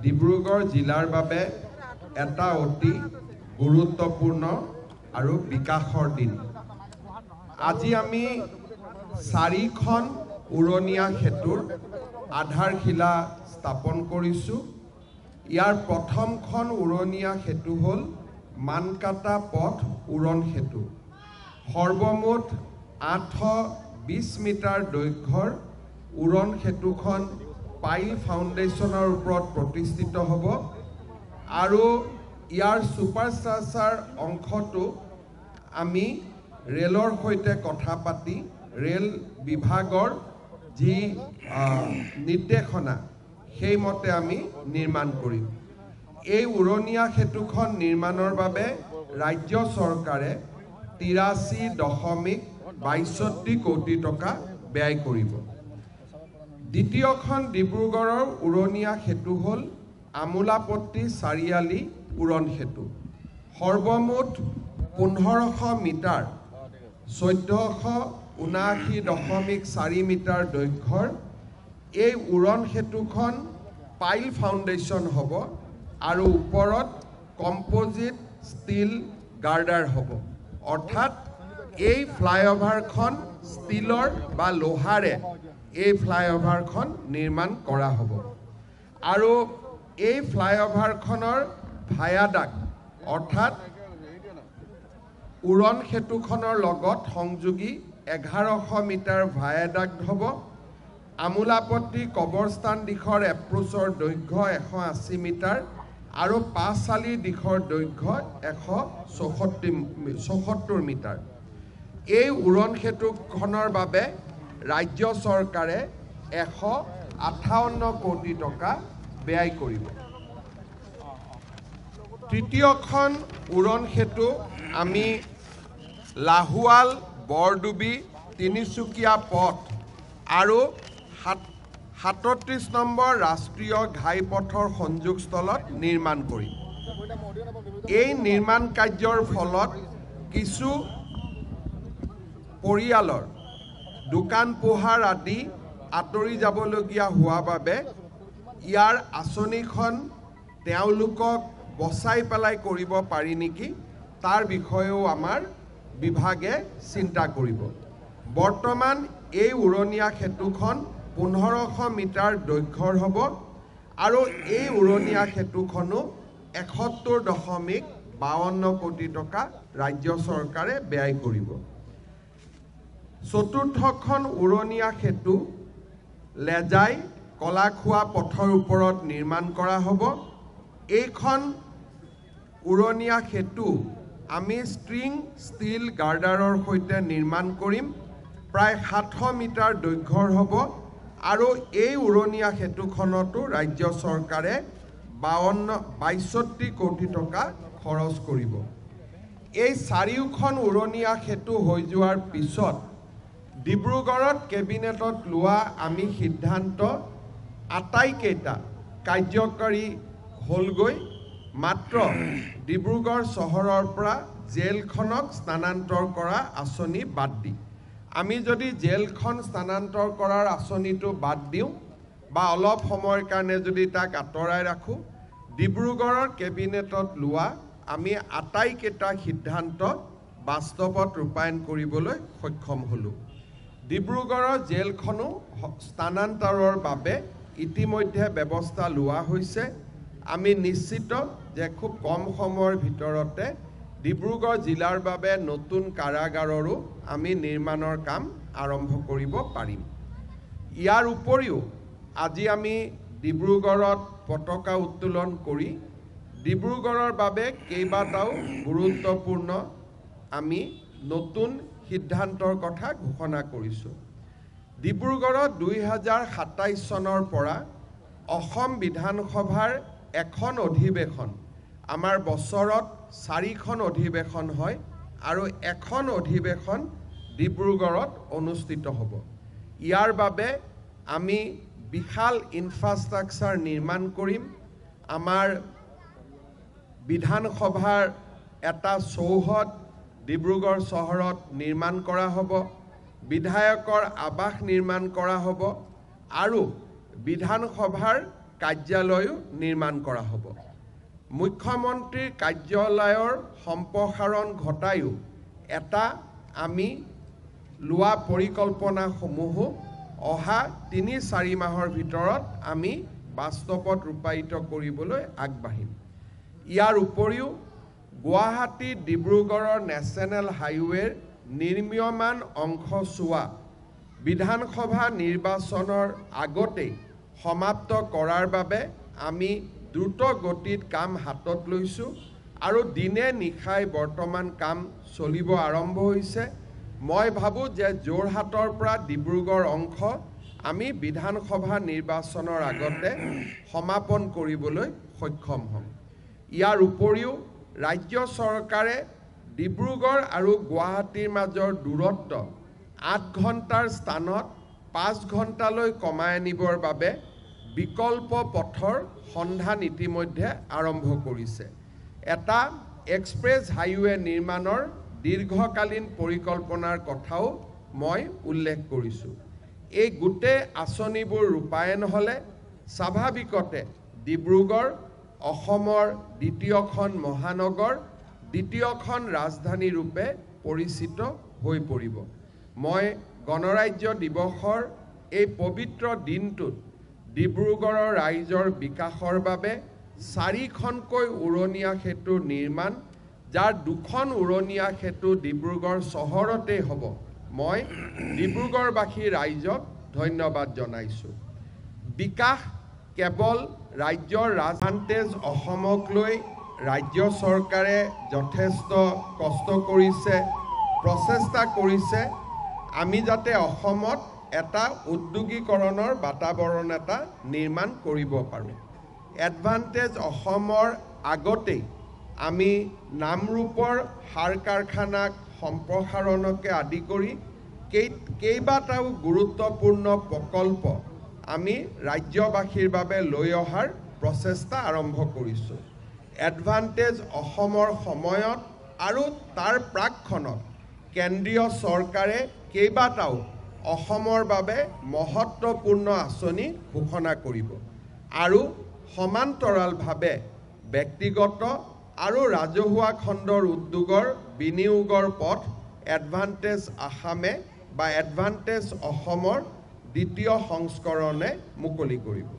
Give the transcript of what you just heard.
ডিব্ৰুগড় জিলাৰ বাবে এটা অতি গুৰুত্বপূৰ্ণ আৰু বিকাশৰ দিন। আজি আমি 4খন উৰণীয়া সেতুৰ আধাৰশিলা স্থাপন কৰিছোঁ। ইয়াৰ প্ৰথমখন উৰণীয়া সেতু হ'ল মানকাটা পথ উৰণ সেতু। সৰ্বমুঠ 820 মিটাৰ দৈৰ্ঘ্যৰ উৰণ সেতুখন পাইল ফাউণ্ডেশ্যনৰ ওপৰত প্ৰতিষ্ঠিত হ'ব আৰু ইয়াৰ ছুপাৰষ্ট্ৰাকচাৰ অংশটো আমি ৰেলৰ সৈতে কথা পাতি ৰেল বিভাগৰ যি নিৰ্দেশনা সেইমতে আমি নিৰ্মাণ কৰিম। এই উৰণীয়া সেতুখন নিৰ্মাণৰ বাবে ৰাজ্য চৰকাৰে 83.62 কোটি টকা ব্যয় কৰিব। দ্বিতীয়খন ডিব্ৰুগড়ৰ উৰণীয়া সেতু হ'ল আমোলাপট্টি চাৰিআলি উৰণ সেতু। সৰ্বমুঠ 1500 মিটাৰ 1479.4 মিটাৰ দৈৰ্ঘ্যৰ এই উৰণ সেতুখন পাইল ফাউণ্ডেশ্যন হ'ব আৰু ওপৰত কম্পজিট ষ্টীল গাৰ্ডাৰ হ'ব। অৰ্থাৎ এই ফ্লাইঅভাৰখন ষ্টীলৰ বা লোহাৰে এই ফ্লাইঅভাৰখন নিৰ্মাণ কৰা হ'ব আৰু এই ফ্লাইঅভাৰখনৰ ভায়াডাক্ট অৰ্থাৎ উৰণ সেতুখনৰ লগত সংযোগী 1100 মিটাৰ ভায়াডাক্ট হ'ব। আমোলাপট্টি কবৰস্থান দিশৰ এপ্ৰোচৰ দৈৰ্ঘ্য 180 মিটাৰ আৰু পাঁচচালি দিশৰ দৈৰ্ঘ্য 174 মিটাৰ। এই উৰণ সেতুখনৰ বাবে ৰাজ্য চৰকাৰে 158 কোটি টকা ব্যয় কৰিব। তৃতীয়খন উৰণ সেতু আমি লাহোৱাল বৰডুবি তিনিচুকীয়া পথ আৰু 37 নম্বৰ ৰাষ্ট্ৰীয় ঘাইপথৰ সংযোগস্থলত নিৰ্মাণ কৰিম। এই নিৰ্মাণ কাৰ্যৰ ফলত কিছু পৰিয়ালৰ দোকান পোহাৰ আদি আঁতৰি যাবলগীয়া হোৱা বাবে ইয়াৰ আঁচনিখন তেওঁলোকক বচাই পেলাই কৰিব পাৰি নেকি তাৰ বিষয়েও আমাৰ বিভাগে চিন্তা কৰিব। বৰ্তমান এই উৰণীয়া সেতুখন 1500 মিটাৰ দৈৰ্ঘ্যৰ হ'ব আৰু এই উৰণীয়া সেতুখনো 71.52 কোটি টকা ৰাজ্য চৰকাৰে ব্যয় কৰিব। চতুৰ্থখন উৰণীয়া সেতু লেজাই কলাখোৱা পথৰ ওপৰত নিৰ্মাণ কৰা হ'ব। এইখন উৰণীয়া সেতু আমি ষ্ট্ৰিং ষ্টীল গাৰ্ডাৰৰ সৈতে নিৰ্মাণ কৰিম। প্ৰায় 700 মিটাৰ দৈৰ্ঘ্যৰ হ'ব আৰু এই উৰণীয়া সেতুখনতো ৰাজ্য চৰকাৰে 62 কোটি টকা খৰচ কৰিব। এই চাৰিওখন উৰণীয়া সেতু হৈ যোৱাৰ পিছত ডিব্ৰুগড়ত কেবিনেটত লোৱা আমি সিদ্ধান্ত আটাইকেইটা কাৰ্যকৰী হ'লগৈ। মাত্ৰ ডিব্ৰুগড় চহৰৰ পৰা জেলখনক স্থানান্তৰ কৰা আঁচনি বাদ দি আমি যদি জেলখন স্থানান্তৰ কৰাৰ আঁচনিটো বাদ দিওঁ বা অলপ সময়ৰ কাৰণে যদি তাক আঁতৰাই ৰাখোঁ, ডিব্ৰুগড়ৰ কেবিনেটত লোৱা আমি আটাইকেইটা সিদ্ধান্ত বাস্তৱত ৰূপায়ণ কৰিবলৈ সক্ষম হ'লোঁ। ডিব্ৰুগড়ৰ জেলখনো স্থানান্তৰৰ বাবে ইতিমধ্যে ব্যৱস্থা লোৱা হৈছে। আমি নিশ্চিত যে খুব কম সময়ৰ ভিতৰতে ডিব্ৰুগড় জিলাৰ বাবে নতুন কাৰাগাৰৰো আমি নিৰ্মাণৰ কাম আৰম্ভ কৰিব পাৰিম। ইয়াৰ উপৰিও আজি আমি ডিব্ৰুগড়ত পতাকা উত্তোলন কৰি ডিব্ৰুগড়ৰ বাবে কেইবাটাও গুৰুত্বপূৰ্ণ আমি নতুন সিদ্ধান্তৰ কথা ঘোষণা কৰিছোঁ। ডিব্ৰুগড়ত 2027 চনৰ পৰা অসম বিধানসভাৰ এখন অধিৱেশন আমাৰ বছৰত 4খন অধিৱেশন হয় আৰু এখন অধিৱেশন ডিব্ৰুগড়ত অনুষ্ঠিত হ'ব। ইয়াৰ বাবে আমি বিশাল ইনফ্ৰাষ্ট্ৰাকচাৰ নিৰ্মাণ কৰিম। আমাৰ বিধানসভাৰ এটা চৌহদ ডিব্ৰুগড় চহৰত নিৰ্মাণ কৰা হ'ব, বিধায়কৰ আৱাস নিৰ্মাণ কৰা হ'ব আৰু বিধানসভাৰ কাৰ্যালয়ো নিৰ্মাণ কৰা হ'ব। মুখ্যমন্ত্ৰীৰ কাৰ্যালয়ৰ সম্প্ৰসাৰণ ঘটায়ো এটা আমি লোৱা পৰিকল্পনাসমূহো অহা ৩-৪ মাহৰ ভিতৰত আমি বাস্তৱত ৰূপায়িত কৰিবলৈ আগবাঢ়িম। ইয়াৰ উপৰিও গুৱাহাটী ডিব্ৰুগড়ৰ নেশ্যনেল হাইৱেৰ নিৰ্মীয়মান অংশছোৱা বিধানসভা নিৰ্বাচনৰ আগতেই সমাপ্ত কৰাৰ বাবে আমি দ্ৰুত গতিত কাম হাতত লৈছোঁ আৰু দিনে নিশাই বৰ্তমান কাম চলিব আৰম্ভ হৈছে। মই ভাবোঁ যে যোৰহাটৰ পৰা ডিব্ৰুগড় অংশ আমি বিধানসভা নিৰ্বাচনৰ আগতে সমাপন কৰিবলৈ সক্ষম হ'ম। ইয়াৰ উপৰিও ৰাজ্য চৰকাৰে ডিব্ৰুগড় আৰু গুৱাহাটীৰ মাজৰ দূৰত্ব 8 ঘণ্টাৰ স্থানত 5 ঘণ্টালৈ কমাই আনিবৰ বাবে বিকল্প পথৰ সন্ধান ইতিমধ্যে আৰম্ভ কৰিছে। এটা এক্সপ্ৰেছ হাইৱে নিৰ্মাণৰ দীৰ্ঘকালীন পৰিকল্পনাৰ কথাও মই উল্লেখ কৰিছোঁ। এই গোটেই আঁচনিবোৰ ৰূপায়ণ হ'লে স্বাভাৱিকতে ডিব্ৰুগড় অসমৰ দ্বিতীয়খন মহানগৰ, দ্বিতীয়খন ৰাজধানী ৰূপে পৰিচিত হৈ পৰিব। মই গণৰাজ্য দিৱসৰ এই পবিত্ৰ দিনটোত ডিব্ৰুগড়ৰ ৰাইজৰ বিকাশৰ বাবে 4খনকৈ উৰণীয়া সেতু নিৰ্মাণ, যাৰ 2খন উৰণীয়া সেতু ডিব্ৰুগড় চহৰতেই হ'ব, মই ডিব্ৰুগড়বাসী ৰাইজক ধন্যবাদ জনাইছোঁ। বিকাশ কেৱল ৰাজ্যৰ এডভান্টেজ অসমক লৈ ৰাজ্য চৰকাৰে যথেষ্ট কষ্ট কৰিছে, প্ৰচেষ্টা কৰিছে। আমি যাতে অসমত এটা উদ্যোগীকৰণৰ বাতাবৰণ এটা নিৰ্মাণ কৰিব পাৰোঁ। এডভান্টেজ অসমৰ আগতেই আমি নামৰূপৰ সাৰ কাৰখানাক সম্প্ৰসাৰণকে আদি কৰি কেইবাটাও গুৰুত্বপূৰ্ণ প্ৰকল্প আমি ৰাজ্যবাসীৰ বাবে লৈ অহাৰ প্ৰচেষ্টা আৰম্ভ কৰিছোঁ। এডভান্টেজ অসমৰ সময়ত আৰু তাৰ প্ৰাকখনত কেন্দ্ৰীয় চৰকাৰে কেইবাটাও অসমৰ বাবে মহত্বপূৰ্ণ আঁচনি ঘোষণা কৰিব আৰু সমান্তৰালভাৱে ব্যক্তিগত আৰু ৰাজহুৱা খণ্ডৰ উদ্যোগৰ বিনিয়োগৰ পথ এডভান্টেজ আসামে বা এডভান্টেজ অসমৰ দ্বিতীয় সংস্কৰণে মুকলি কৰিব।